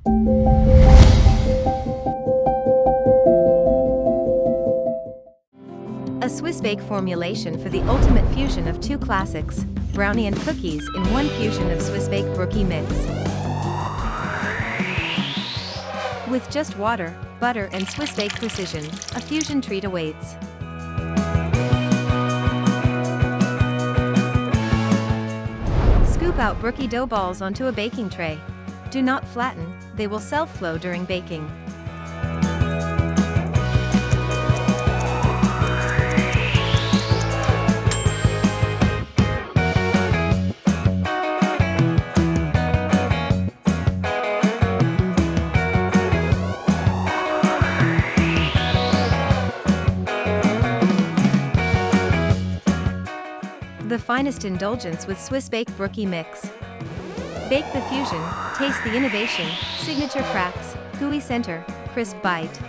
A SwissBake formulation for the ultimate fusion of two classics, brownie and cookies in one fusion of SwissBake Brookie mix. With just water, butter and SwissBake precision, a fusion treat awaits. Scoop out Brookie dough balls onto a baking tray. Do not flatten, they will self-flow during baking. The finest indulgence with SwissBake Brookie mix. Bake the fusion, taste the innovation, signature cracks, gooey center, crisp bite.